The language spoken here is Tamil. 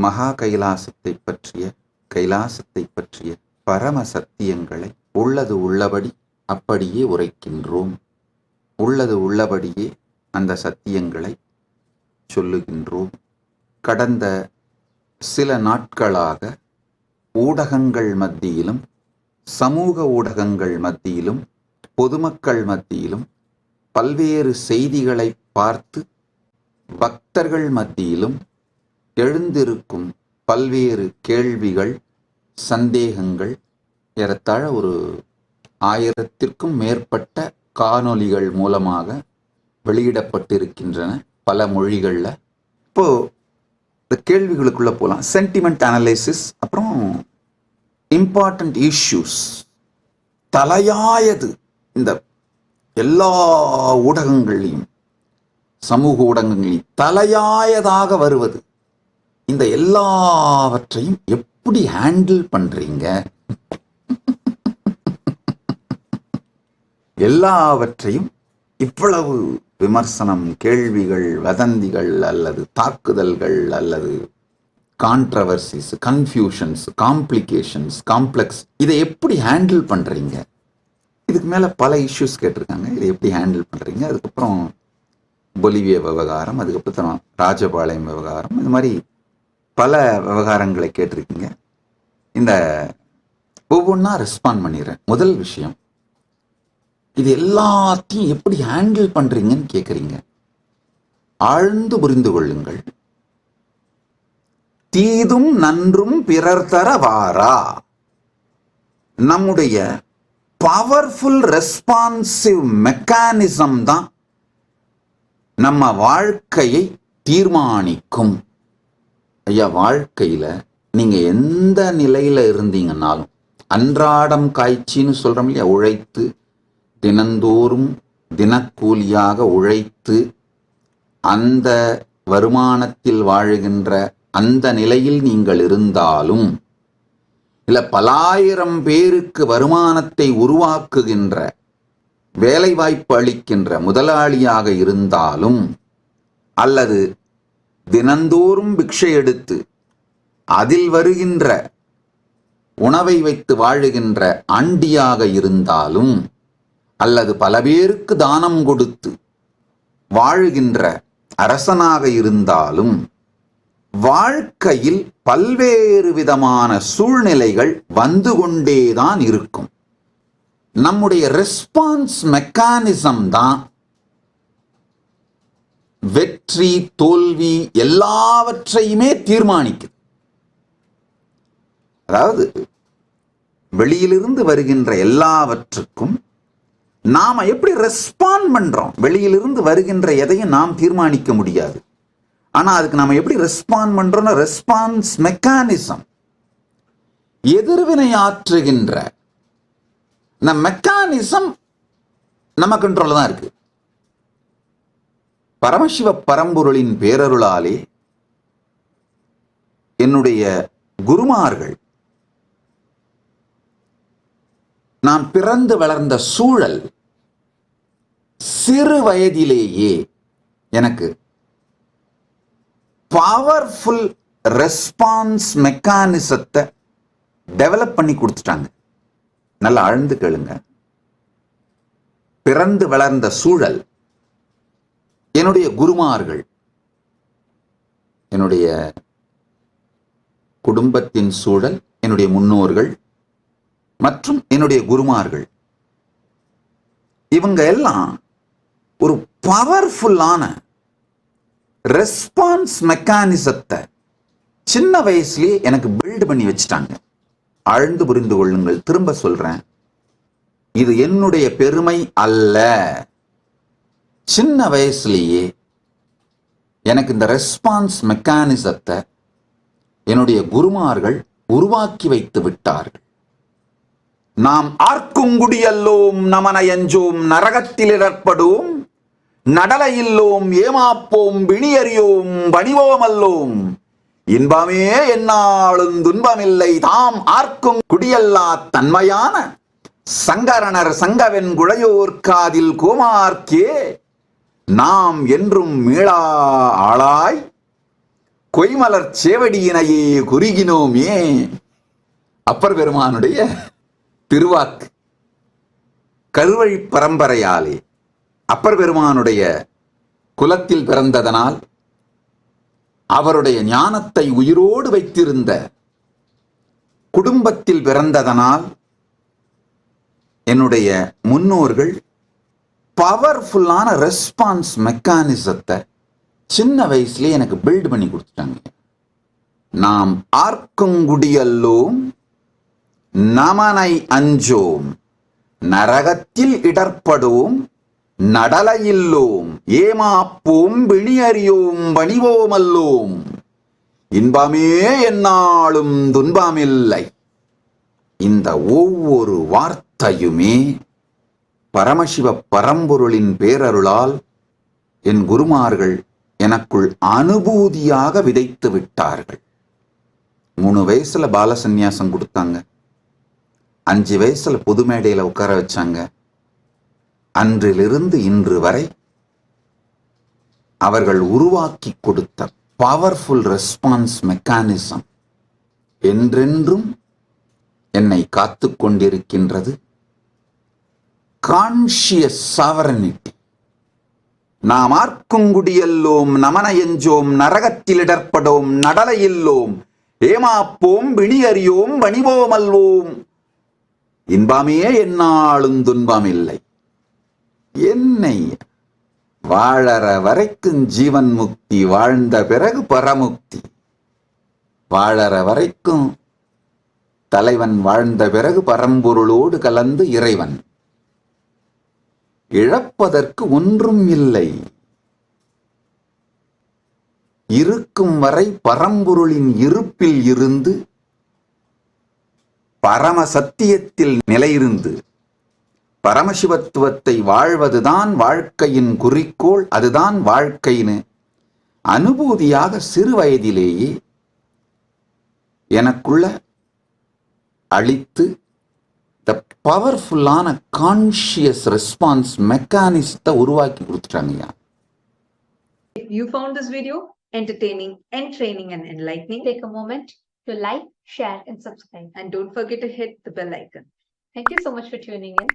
மகா கைலாசத்தை பற்றிய பரம சத்தியங்களை உள்ளது உள்ளபடி அப்படியே உரைக்கின்றோம். உள்ளது உள்ளபடியே அந்த சத்தியங்களை சொல்லுகின்றோம். கடந்த சில நாட்களாக ஊடகங்கள் மத்தியிலும், சமூக ஊடகங்கள் மத்தியிலும், பொதுமக்கள் மத்தியிலும் பல்வேறு செய்திகளை பார்த்து பக்தர்கள் மத்தியிலும் எழுந்திருக்கும் பல்வேறு கேள்விகள், சந்தேகங்கள், ஏறத்தாழ ஒரு 1000த்திற்கும் மேற்பட்ட காணொளிகள் மூலமாக வெளியிடப்பட்டிருக்கின்றன பல மொழிகளில். இப்போ இந்த கேள்விகளுக்குள்ள போகலாம். சென்டிமெண்ட் அனலைசிஸ், அப்புறம் இம்பார்ட்டன்ட் இஷ்யூஸ், தலையாயது இந்த எல்லா ஊடகங்களையும், சமூக ஊடகங்களையும் தலையாயதாக வருவது, இந்த எல்லாவற்றையும் எப்படி ஹேண்டில் பண்றீங்க? எல்லாவற்றையும் இவ்வளவு விமர்சனம், கேள்விகள், வதந்திகள் அல்லது தாக்குதல்கள் அல்லது கான்ட்ரவர்சிஸ், கன்ஃபியூஷன்ஸ், காம்ப்ளிகேஷன்ஸ், காம்ப்ளெக்ஸ், இதை எப்படி ஹேண்டில் பண்றீங்க? இதுக்கு மேல பல இஷ்யூஸ் கேட்டிருக்காங்க. இதை எப்படி ஹேண்டில் பண்றீங்க? அதுக்கப்புறம் பொலிவிய விவகாரம், அதுக்கப்புறம் ராஜபாளையம் விவகாரம், இது மாதிரி பல விவகாரங்களை கேட்டிருக்கீங்க. இந்த ஒவ்வொன்றா ரெஸ்பாண்ட் பண்ணிடுறேன். முதல் விஷயம், இது எல்லாத்தையும் எப்படி ஹேண்டில் பண்றீங்கன்னு கேட்குறீங்க. ஆழ்ந்து புரிந்து கொள்ளுங்கள். தீதும் நன்றும் பிறர் தர வாரா. நம்முடைய பவர்ஃபுல் ரெஸ்பான்சிவ் மெக்கானிசம் தான் நம்ம வாழ்க்கையை தீர்மானிக்கும். ஐயா, வாழ்க்கையில நீங்க எந்த நிலையில இருந்தீங்கன்னாலும், அன்றாடம் காய்ச்சின்னு சொல்றோம் இல்லையா, உழைத்து தினந்தோறும் தினக்கூலியாக உழைத்து அந்த வருமானத்தில் வாழுகின்ற அந்த நிலையில் நீங்கள் இருந்தாலும், இல்ல பலாயிரம் பேருக்கு வருமானத்தை உருவாக்குகின்ற, வேலை வாய்ப்பு அளிக்கின்ற முதலாளியாக இருந்தாலும், அல்லது தினந்தோறும் பிக்ஷை எடுத்து அதில் வருகின்ற உணவை வைத்து வாழுகின்ற ஆண்டியாக இருந்தாலும், அல்லது பல பேருக்கு தானம் கொடுத்து வாழுகின்ற அரசனாக இருந்தாலும், வாழ்க்கையில் பல்வேறு விதமான சூழ்நிலைகள் வந்து கொண்டேதான் இருக்கும். நம்முடைய ரெஸ்பான்ஸ் மெக்கானிசம் தான் வெற்றி, தோல்வி எல்லாவற்றையுமே தீர்மானிக்குது. அதாவது வெளியிலிருந்து வருகின்ற எல்லாவற்றுக்கும் நாம எப்படி ரெஸ்பாண்ட் பண்றோம்? வெளியிலிருந்து வருகின்ற எதையும் நாம் தீர்மானிக்க முடியாது. ஆனா அதுக்கு நாம எப்படி ரெஸ்பாண்ட் பண்றோம்னா, ரெஸ்பான்ஸ் மெக்கானிசம், எதிர்வினை ஆற்றுகின்ற இந்த மெக்கானிசம் நம்ம கண்ட்ரோல்ல தான் இருக்கு. பரமசிவ பரம்பொருளின் பேரருளாலே என்னுடைய குருமார்கள், நான் பிறந்து வளர்ந்த சூழல், சிறு வயதிலேயே எனக்கு பவர்ஃபுல் ரெஸ்பான்ஸ் மெக்கானிசத்தை டெவலப் பண்ணி கொடுத்துட்டாங்க. நல்லா ஆழ்ந்து கேளுங்க. பிறந்து வளர்ந்த சூழல், என்னுடைய குருமார்கள், என்னுடைய குடும்பத்தின் சூழல், என்னுடைய முன்னோர்கள் மற்றும் என்னுடைய குருமார்கள், இவங்க எல்லாம் ஒரு பவர்ஃபுல்லான ரெஸ்பான்ஸ் மெக்கானிசத்தை சின்ன வயசுலயே எனக்கு பில்ட் பண்ணி வச்சுட்டாங்க. ஆழ்ந்து புரிந்து கொள்ளுங்கள். திரும்ப சொல்றேன், இது என்னுடைய பெருமை அல்ல. சின்ன வயசுலேயே எனக்கு இந்த ரெஸ்பான்ஸ் மெக்கானிசத்தை என்னுடைய குருமார்கள் உருவாக்கி வைத்து விட்டார்கள். நாம் ஆர்க்குங்குடியல்லோம் நமனையஞ்சோம் நரகத்தில் இடர்படும் நடலையில்லோம் ஏமாப்போம் விணியறியோம் வணிவோமல்லோம் இன்பமே என்னாலும் துன்பமில்லை தாம் ஆர்க்கும் குடியல்லா தன்மையான சங்கரணர் சங்கவென் குழையோர் காதில் கோமார்க்கே நாம் என்றும் மீளா ஆளாய் கொய்மலர் சேவடியினையே குறுகினோமே. அப்பர் பெருமானுடைய திருவாக்கு. கருவழி பரம்பரையாலே அப்பர் பெருமானுடைய குலத்தில் பிறந்ததனால், அவருடைய ஞானத்தை உயிரோடு வைத்திருந்த குடும்பத்தில் பிறந்ததனால், என்னுடைய முன்னோர்கள் பவர்ஃபுல்லான ரெஸ்பான்ஸ் மெக்கானிசத்தை சின்ன வயசுல எனக்கு பில்ட் பண்ணி கொடுத்துட்டாங்க. நாம் ஆர்க்குங்குடியல்லோம், நமனை அஞ்சோம், நரகத்தில் இடர்படோம், நடலையில்லோம், ஏமாப்போம், விணியறியோம், வணிவோமல்லோம், இன்பமே எந்நாளும் துன்பமில்லை. இந்த ஒவ்வொரு வார்த்தையுமே பரமசிவ பரம்பொருளின் பேரருளால் என் குருமார்கள் எனக்குள் அனுபூதியாக விதைத்து விட்டார்கள். 3 வயசுல பால சந்நியாசம் கொடுத்தாங்க. 5 வயசுல பொது மேடையில உட்கார வச்சாங்க. அன்றிலிருந்து இன்று வரை அவர்கள் உருவாக்கி கொடுத்த பவர்ஃபுல் ரெஸ்பான்ஸ் மெக்கானிசம் என்றென்றும் என்னை காத்து கொண்டிருக்கின்றது. Conscious sovereignty. நாம் ஆர்க்குங்குடியல்லோம், நமன எஞ்சோம், நரகத்தில் இடர்படோம், நடலையில்லோம், ஏமாப்போம், விணியறியோம், வணிவோமல்வோம், இன்பமே எந்நாளும் துன்பமில்லை. என்னை வாழற வரைக்கும் ஜீவன் முக்தி, வாழ்ந்த பிறகு பரமுக்தி. வாழற வரைக்கும் தலைவன், வாழ்ந்த பிறகு பரம்பொருளோடு கலந்து இறைவன். இழப்பதற்கு ஒன்றும் இல்லை. இருக்கும் வரை பரம்பொருளின் இருப்பில் இருந்து, பரம சத்தியத்தில் நிலையிருந்து, பரமசிவத்துவத்தை வாழ்வதுதான் வாழ்க்கையின் குறிக்கோள், அதுதான் வாழ்க்கைன்னு அனுபூதியாக சிறு வயதிலேயே எனக்குள்ள அளித்து த பவர்ஃபுல்லான கான்ஷியஸ் ரெஸ்பான்ஸ் மெக்கானிசத்தை உருவாக்கி கொடுத்துட்டாங்கய்யா. If you found this video entertaining, entraining and enlightening, take a moment to like, share and subscribe. and don't forget to hit the bell icon. Thank you so much for tuning in.